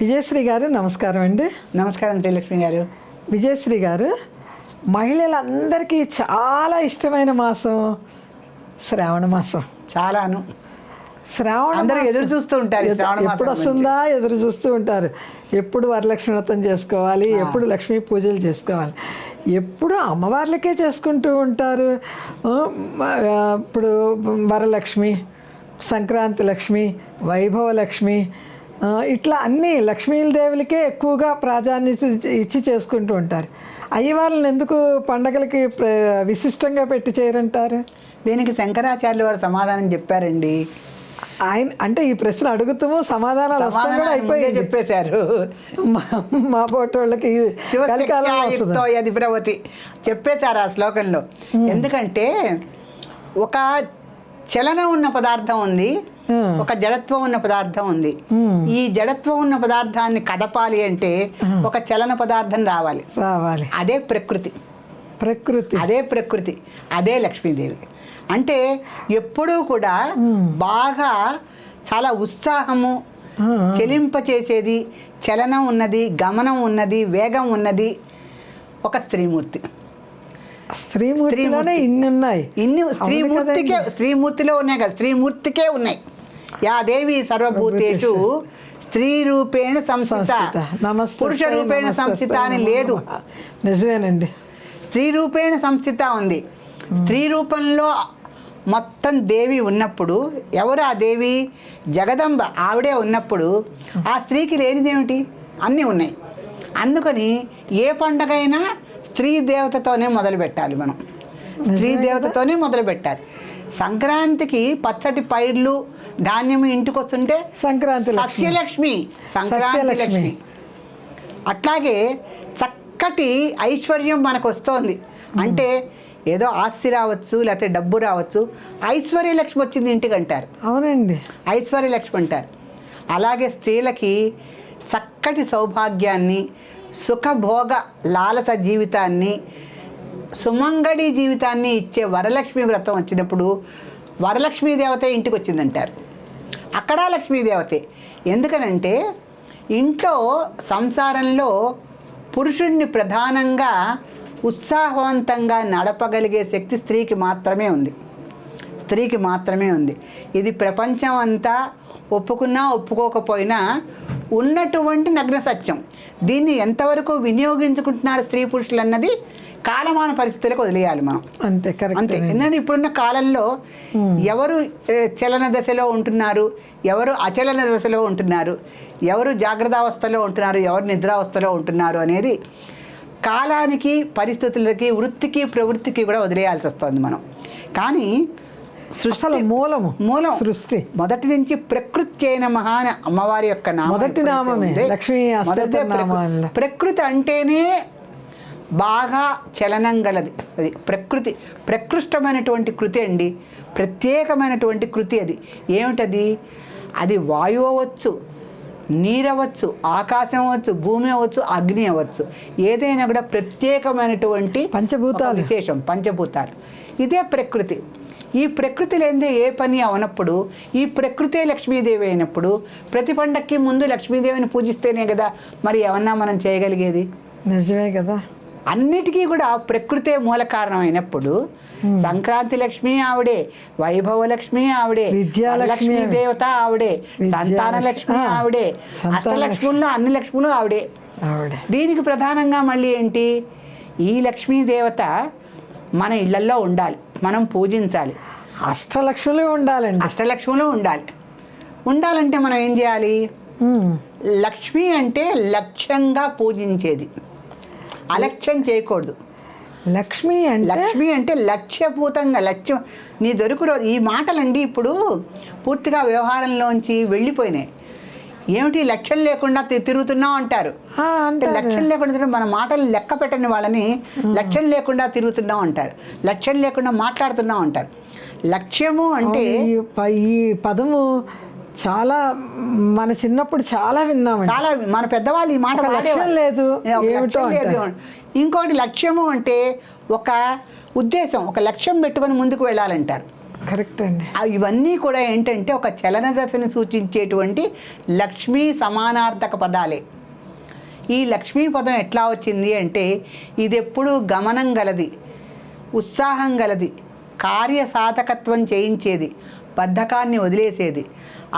విజయశ్రీ గారు నమస్కారం అండి. నమస్కారం శ్రీలక్ష్మి గారు. విజయశ్రీ గారు, మహిళలందరికీ చాలా ఇష్టమైన మాసం శ్రావణ మాసం. చాలాను శ్రావణ అందరూ ఎదురు చూస్తూ ఉంటారు. ఎప్పుడు వస్తుందా ఎదురు చూస్తూ ఉంటారు. ఎప్పుడు వరలక్ష్మి వ్రతం చేసుకోవాలి, ఎప్పుడు లక్ష్మీ పూజలు చేసుకోవాలి, ఎప్పుడు అమ్మవార్లకే చేసుకుంటూ ఉంటారు. ఇప్పుడు వరలక్ష్మి, సంక్రాంతి లక్ష్మి, వైభవ లక్ష్మి, ఇట్లా అన్ని లక్ష్మీదేవులకే ఎక్కువగా ప్రాధాన్యత ఇచ్చి చేసుకుంటూ ఉంటారు. అయ్యవార్లను ఎందుకు పండగలకి విశిష్టంగా పెట్టి చేయరంటారు? దీనికి శంకరాచార్యుల వారు సమాధానం చెప్పారండి. ఆయన అంటే ఈ ప్రశ్న అడుగుతాము, సమాధానాలు వస్తాయి కూడా అయిపోయింది చెప్పేశారు. మా పోటోళ్ళకి అధిప్రవతి చెప్పేశారు ఆ శ్లోకంలో. ఎందుకంటే ఒక చలనం ఉన్న పదార్థం ఉంది, ఒక జడత్వం ఉన్న పదార్థం ఉంది. ఈ జడత్వం ఉన్న పదార్థాన్ని కదపాలి అంటే ఒక చలన పదార్థం రావాలి. అదే ప్రకృతి. అదే ప్రకృతి, అదే లక్ష్మీదేవి. అంటే ఎప్పుడూ కూడా బాగా చాలా ఉత్సాహము చెలింపచేసేది, చలనం ఉన్నది, గమనం ఉన్నది, వేగం ఉన్నది ఒక స్త్రీమూర్తి. స్త్రీమూర్తిలోనే ఇన్ని ఉన్నాయి. ఇన్ని స్త్రీమూర్తిలో ఉన్నాయి కదా, స్త్రీమూర్తికే ఉన్నాయి. యా దేవి సర్వభూతేషు స్త్రీ రూపేణ సంస్థిత, పురుష రూపేణ సంస్థిత అని లేదు. నిజమేనండి, స్త్రీ రూపేణ సంస్థిత ఉంది. స్త్రీ రూపంలో మొత్తం దేవి ఉన్నప్పుడు, ఎవరు ఆ దేవి? జగదంబ. ఆవిడే ఉన్నప్పుడు ఆ స్త్రీకి లేనిదేమిటి? అన్నీ ఉన్నాయి. అందుకని ఏ పండగైనా స్త్రీ దేవతతోనే మొదలు పెట్టాలి. మనం స్త్రీ దేవతతోనే మొదలు పెట్టాలి. సంక్రాంతికి పచ్చటి పైర్లు ధాన్యము ఇంటికి వస్తుంటే సంక్రాంతి సస్యలక్ష్మి, సంక్రాంతి లక్ష్మి. అట్లాగే చక్కటి ఐశ్వర్యం మనకు వస్తోంది అంటే ఏదో ఆస్తి రావచ్చు, లేకపోతే డబ్బు రావచ్చు, ఐశ్వర్యలక్ష్మి వచ్చింది ఇంటికి అంటారు. అవునండి, ఐశ్వర్యలక్ష్మి అంటారు. అలాగే స్త్రీలకి చక్కటి సౌభాగ్యాన్ని, సుఖభోగ లాలస జీవితాన్ని, సుమంగళి జీవితాన్ని ఇచ్చే వరలక్ష్మి వ్రతం వచ్చినప్పుడు వరలక్ష్మీ దేవత ఇంటికి వచ్చిందంటారు. అక్కడ లక్ష్మీదేవతే. ఎందుకనంటే ఇంట్లో సంసారంలో పురుషుణ్ణి ప్రధానంగా ఉత్సాహవంతంగా నడపగలిగే శక్తి స్త్రీకి మాత్రమే ఉంది. స్త్రీకి మాత్రమే ఉంది. ఇది ప్రపంచం అంతా ఒప్పుకున్నా ఒప్పుకోకపోయినా ఉన్నటువంటి నగ్న సత్యం. దీన్ని ఎంతవరకు వినియోగించుకుంటున్నారు స్త్రీ పురుషులు అన్నది కాలమాన పరిస్థితులకు వదిలేయాలి మనం. అంతే, అంతే. ఎందుకంటే ఇప్పుడున్న కాలంలో ఎవరు చలన దశలో ఉంటున్నారు, ఎవరు అచలన దశలో ఉంటున్నారు, ఎవరు జాగ్రత్తావస్థలో ఉంటున్నారు, ఎవరు నిద్రావస్థలో ఉంటున్నారు అనేది కాలానికి, పరిస్థితులకి, వృత్తికి, ప్రవృత్తికి కూడా వదిలేయాల్సి వస్తుంది మనం. కానీ సృష్టి మూలం సృష్టి మొదటి నుంచి ప్రకృతి అయిన మహాన అమ్మవారి యొక్క మొదటి నామమే లక్ష్మీ. ప్రకృతి అంటేనే బాగా చలనం గలది. అది ప్రకృతి. ప్రకృష్టమైనటువంటి కృతి అండి, ప్రత్యేకమైనటువంటి కృతి. అది ఏమిటది? అది వాయువు అవ్వచ్చు, నీరు అవ్వచ్చు, ఆకాశం అవ్వచ్చు, భూమి అవ్వచ్చు, అగ్ని అవ్వచ్చు. ఏదైనా కూడా ప్రత్యేకమైనటువంటి పంచభూతాలు, విశేషం, పంచభూతాలు. ఇదే ప్రకృతి. ఈ ప్రకృతి లేనిదే ఏ పని అవనప్పుడు, ఈ ప్రకృతే లక్ష్మీదేవి అయినప్పుడు ప్రతి పండక్కి ముందు లక్ష్మీదేవిని పూజిస్తేనే కదా మరి ఏమన్నా మనం చేయగలిగేది. నిజమే కదా. అన్నిటికీ కూడా ప్రకృతే మూల కారణం అయినప్పుడు సంక్రాంతి లక్ష్మి ఆవిడే, వైభవ లక్ష్మి ఆవిడే, విద్యాలక్ష్మి దేవత ఆవిడే, సంతాన లక్ష్మి ఆవిడే, అష్టలక్ష్ముల్లో అన్ని లక్ష్ములు ఆవిడే. దీనికి ప్రధానంగా మళ్ళీ ఏంటి? ఈ లక్ష్మీ దేవత మన ఇళ్లలో ఉండాలి, మనం పూజించాలి. అష్టలక్ష్ములు ఉండాలండి. అష్టలక్ష్ములు ఉండాలి. ఉండాలంటే మనం ఏం చేయాలి? లక్ష్మి అంటే లక్ష్యంగా పూజించేది, అలక్ష్యం చేయకూడదు. లక్ష్మి అంటే లక్ష్యపూతంగా, లక్ష్యం. నీ దొరుకు ఈ మాటలండి ఇప్పుడు పూర్తిగా వ్యవహారంలోంచి వెళ్ళిపోయినాయి. ఏమిటి లక్ష్యం లేకుండా తిరుగుతున్నాం అంటారు. లక్ష్యం లేకుండా మన మాటలు లెక్క పెట్టని వాళ్ళని లక్ష్యం లేకుండా తిరుగుతున్నాం అంటారు, లక్ష్యం లేకుండా మాట్లాడుతున్నాం అంటారు. లక్ష్యము అంటే ఈ పదము చాలా మన చిన్నప్పుడు చాలా విన్నాము. చాలా మన పెద్దవాళ్ళు ఈ మాట లేదు. ఇంకోటి లక్ష్యము అంటే ఒక ఉద్దేశం, ఒక లక్ష్యం పెట్టుకొని ముందుకు వెళ్ళాలంటారు. కరెక్ట్ అండి. ఇవన్నీ కూడా ఏంటంటే ఒక చలన దశను సూచించేటువంటి లక్ష్మీ సమానార్థక పదాలే. ఈ లక్ష్మీ పదం ఎట్లా వచ్చింది అంటే ఇది ఎప్పుడూ గమనం గలది, ఉత్సాహం గలది, కార్యసాధకత్వం చేయించేది, బద్ధకాన్ని వదిలేసేది,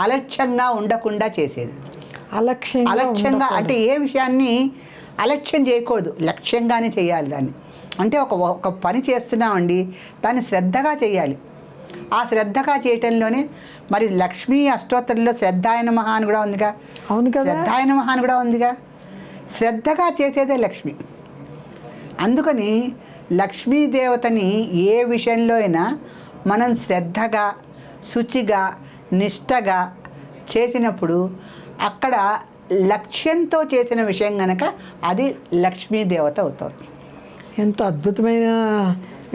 అలక్ష్యంగా ఉండకుండా చేసేది. అలక్ష్యంగా అంటే ఏ విషయాన్ని అలక్ష్యం చేయకూడదు, లక్ష్యంగానే చేయాలి దాన్ని. అంటే ఒక పని చేస్తున్నామండి, దాన్ని శ్రద్ధగా చేయాలి. ఆ శ్రద్ధగా చేయటంలోనే మరి లక్ష్మీ అష్టోత్తరంలో శ్రద్ధాయ నమః అని కూడా ఉందిగా. అవును కదా, శ్రద్ధాయ నమః అని కూడా ఉందిగా. శ్రద్ధగా చేసేదే లక్ష్మి. అందుకని లక్ష్మీదేవతని ఏ విషయంలో అయినా మనం శ్రద్ధగా, శుచిగా, నిష్టగా చేసినప్పుడు అక్కడ లక్ష్యంతో చేసిన విషయం కనుక అది లక్ష్మీదేవత అవుతారు. ఎంత అద్భుతమైన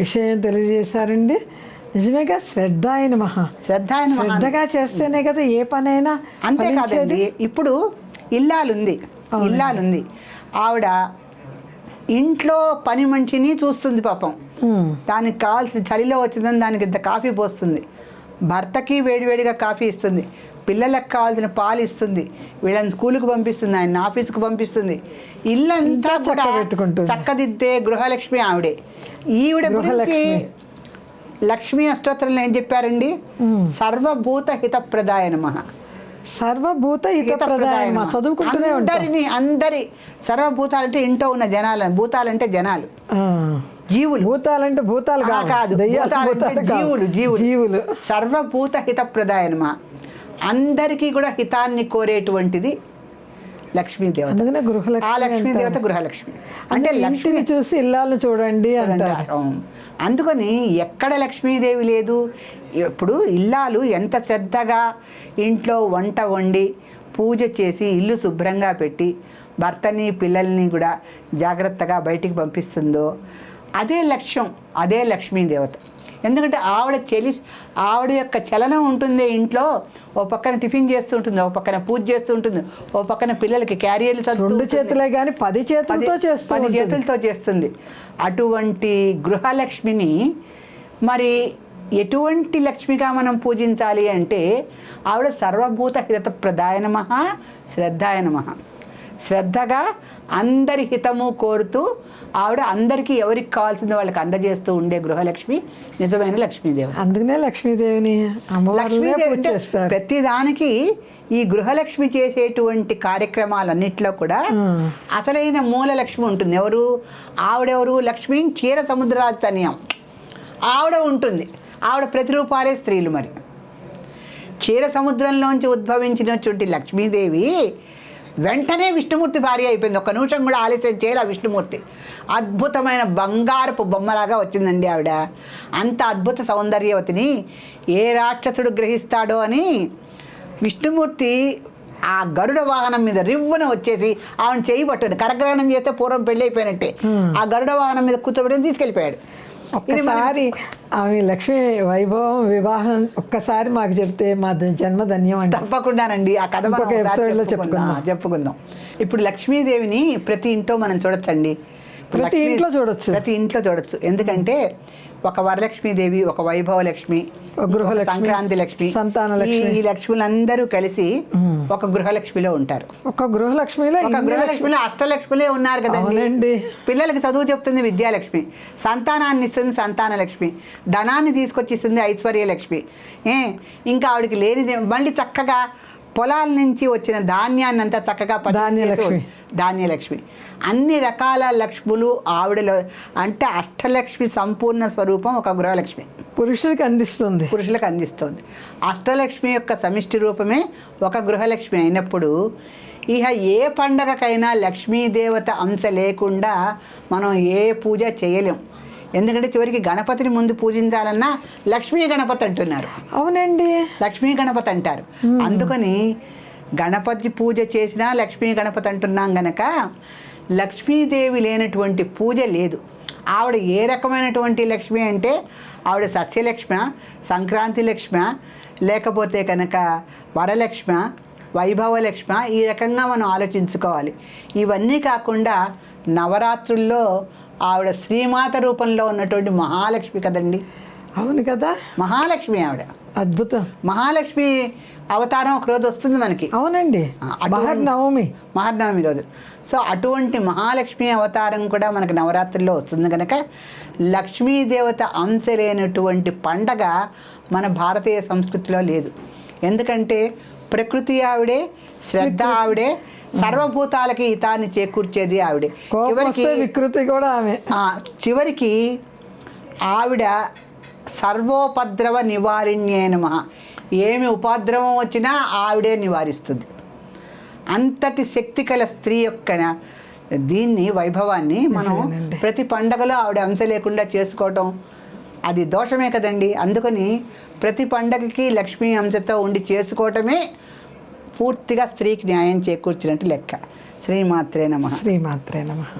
విషయం తెలియజేశారండి. నిజమేగా, శ్రద్ధాయ నమః. శ్రద్ధగా చేస్తేనే కదా ఏ పనైనా. అంతేకాదండి, ఇప్పుడు ఇల్లాలుంది, ఆవిడ ఇంట్లో పని మనిషిని చూస్తుంది పాపం. దానికి కావాల్సిన చలిలో వచ్చిందని దానికి ఇంత కాఫీ పోస్తుంది, భర్తకి వేడివేడిగా కాఫీ ఇస్తుంది, పిల్లలకు కావాల్సిన పాలు ఇస్తుంది, వీళ్ళని స్కూల్కి పంపిస్తుంది, ఆయన ఆఫీస్కి పంపిస్తుంది, ఇల్లంతా కూడా చక్కదిద్దే గృహలక్ష్మి ఆవిడే. ఈవిడ గురించి లక్ష్మీ అష్టోత్తరంలో ఏం చెప్పారండి? సర్వభూత హితప్రదాయ నమః. సర్వభూత హితప్రదాయ నమః చదువుకుంటూనే ఉంటారు. అందరి సర్వభూతాలంటే ఇంట్లో ఉన్న జనాలు, భూతాలంటే జనాలు, జీవులు. భూతాలంటే భూతాలు కాదు, జీవులు. సర్వభూత హితప్రదాయ నమః. అందరికీ కూడా హితాన్ని కోరేటువంటిది లక్ష్మీదేవత. ఆ లక్ష్మీదేవత గృహలక్ష్మి అంటే లక్ష్మిని చూసి ఇల్లాలను చూడండి అంటారు. అందుకని ఎక్కడ లక్ష్మీదేవి లేదు. ఇప్పుడు ఇల్లాలు ఎంత శ్రద్ధగా ఇంట్లో వంట వండి పూజ చేసి ఇల్లు శుభ్రంగా పెట్టి భర్తని పిల్లల్ని కూడా జాగ్రత్తగా బయటికి పంపిస్తుందో అదే లక్ష్యం, అదే లక్ష్మీదేవత. ఎందుకంటే ఆవిడ యొక్క చలనం ఉంటుంది ఇంట్లో. ఓ పక్కన టిఫిన్ చేస్తూ ఉంటుంది, ఓ పక్కన పూజ చేస్తూ ఉంటుంది, ఓ పక్కన పిల్లలకి క్యారియర్లు రెండు చేతులే కానీ 10 చేతులతో చేస్తుంది. అటువంటి గృహలక్ష్మిని మరి ఎటువంటి లక్ష్మిగా మనం పూజించాలి అంటే ఆవిడ సర్వభూత హితప్రదాయ నమః, శ్రద్ధాయ నమః. శ్రద్ధగా అందరి హితము కోరుతూ ఆవిడ అందరికీ ఎవరికి కావాల్సిందో వాళ్ళకి అందజేస్తూ ఉండే గృహలక్ష్మి నిజమైన లక్ష్మీదేవి. అందుకనే లక్ష్మీదేవిని అమ్మవారిని పూజ చేస్తారు. ప్రతిదానికి ఈ గృహలక్ష్మి చేసేటువంటి కార్యక్రమాలన్నింటిలో కూడా అసలైన మూల లక్ష్మి ఉంటుంది. ఆవిడెవరు? లక్ష్మి క్షీర సముద్రాతనయం ఆవిడ ఉంటుంది. ఆవిడ ప్రతిరూపాలే స్త్రీలు. మరి క్షీర సముద్రంలోంచి ఉద్భవించినటువంటి లక్ష్మీదేవి వెంటనే విష్ణుమూర్తి భార్య అయిపోయింది. ఒక నిమిషం కూడా ఆలస్యం చేయాలి. విష్ణుమూర్తి అద్భుతమైన బంగారపు బొమ్మలాగా వచ్చిందండి ఆవిడ. అంత అద్భుత సౌందర్యవతిని ఏ రాక్షసుడు గ్రహిస్తాడో అని విష్ణుమూర్తి ఆ గరుడ వాహనం మీద రివ్వున వచ్చేసి ఆవిడ చేయి పట్టాడు. కరగ్రహణం చేస్తే పూర్వం పెళ్ళి అయిపోయినట్టే ఆ గరుడ వాహనం మీద కూర్చోబెట్టి తీసుకెళ్ళిపోయాడు. ఒక్కసారి ఆమె లక్ష్మీ వైభవం వివాహం ఒక్కసారి మాకు చెప్తే మా జన్మ ధన్యం అండి. తప్పకుండానండి, ఆ కథ ఎపిసోడ్లో చెప్పుకుందాం. ఇప్పుడు లక్ష్మీదేవిని ప్రతి ఇంట్లో మనం చూడొచ్చండి. ప్రతి ఇంట్లో చూడొచ్చు. ఎందుకంటే ఒక వరలక్ష్మీదేవి, ఒక వైభవ లక్ష్మి, గృహలక్ష్మి, సంక్రాంతి లక్ష్మి, సంతాన లక్ష్మి, ఈ లక్ష్ములందరూ కలిసి ఒక గృహలక్ష్మిలో ఉంటారు. ఒక గృహలక్ష్మిలో అష్టలక్ష్మిలే ఉన్నారు కదండి. పిల్లలకి చదువు చెప్తుంది విద్యాలక్ష్మి, సంతానాన్ని ఇస్తుంది సంతాన లక్ష్మి, ధనాన్ని తీసుకొచ్చి ఇస్తుంది ఐశ్వర్య లక్ష్మి. ఇంకా ఆవిడకి లేనిది మళ్ళీ చక్కగా పొలాల నుంచి వచ్చిన ధాన్యాన్ని అంతా చక్కగా ధాన్యలక్ష్మి. అన్ని రకాల లక్ష్ములు ఆవిడలో. అంటే అష్టలక్ష్మి సంపూర్ణ స్వరూపం ఒక గృహలక్ష్మి పురుషులకు అందిస్తుంది. అష్టలక్ష్మి యొక్క సమిష్టి రూపమే ఒక గృహలక్ష్మి అయినప్పుడు ఇక ఏ పండగకైనా లక్ష్మీదేవత అంశ లేకుండా మనం ఏ పూజ చేయలేం. ఎందుకంటే చివరికి గణపతిని ముందు పూజించాలన్నా లక్ష్మీ గణపతి అంటున్నారు. అవునండి, లక్ష్మీ గణపతి అంటారు. అందుకని గణపతి పూజ చేసినా లక్ష్మీ గణపతి అంటున్నాం గనక లక్ష్మీదేవి లేనటువంటి పూజ లేదు. ఆవిడ ఏ రకమైనటువంటి లక్ష్మి అంటే ఆవిడ సస్యలక్ష్మి, సంక్రాంతి లక్ష్మి, లేకపోతే కనుక వరలక్ష్మి, వైభవలక్ష్మి, ఈ రకంగా మనం ఆలోచించుకోవాలి. ఇవన్నీ కాకుండా నవరాత్రుల్లో ఆవిడ శ్రీమాత రూపంలో ఉన్నటువంటి మహాలక్ష్మి కదండి. అవును కదా, మహాలక్ష్మి ఆవిడ. అద్భుతం. మహాలక్ష్మి అవతారం ఒక రోజు వస్తుంది మనకి. అవునండి, మహర్నవమి. మహర్నవమి రోజు. సో అటువంటి మహాలక్ష్మి అవతారం కూడా మనకి నవరాత్రుల్లో వస్తుంది కనుక లక్ష్మీదేవత అంశ లేనటువంటి పండగ మన భారతీయ సంస్కృతిలో లేదు. ఎందుకంటే ప్రకృతి ఆవిడే, శ్రద్ధ ఆవిడే, సర్వభూతాలకి హితాన్ని చేకూర్చేది ఆవిడే. చివరికి వికృతి కూడా ఆమె. చివరికి ఆవిడ సర్వోపద్రవ నివారిణ్యే నమః. ఏమి ఉపద్రవం వచ్చినా ఆవిడే నివారిస్తుంది. అంతటి శక్తి కల స్త్రీ యొక్క దీన్ని, వైభవాన్ని మనం ప్రతి పండగలో ఆవిడ అంశ లేకుండా చేసుకోవటం అది దోషమే కదండి. అందుకని ప్రతి పండగకి లక్ష్మీ అంశతో ఉండి చేసుకోవటమే పూర్తిగా స్త్రీకి న్యాయం చేకూర్చినట్టు లెక్క. శ్రీమాత్రే నమః. శ్రీమాత్రే నమః.